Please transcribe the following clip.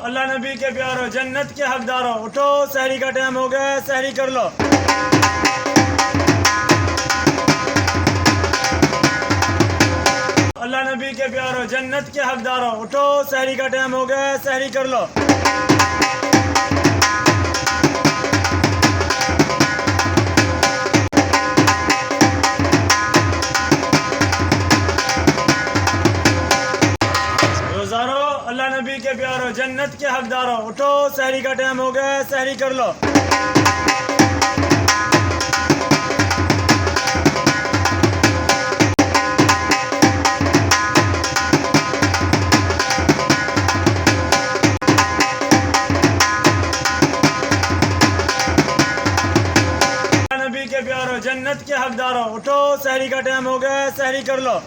अल्लाह नबी के प्यारो, जन्नत के हकदारों, उठो सहरी का टाइम हो गया, सहरी कर लो। अल्लाह नबी के प्यारो, जन्नत के हकदारों, उठो सहरी का टाइम हो गया, सहरी कर लो। रोजारो, अल्लाह नबी के प्यारो, जन्नत के हकदारों, उठो सहरी का टाइम हो गया, सहरी कर लो। नबी के प्यारो, जन्नत के हकदारों, उठो सहरी का टाइम हो गया, सहरी कर लो।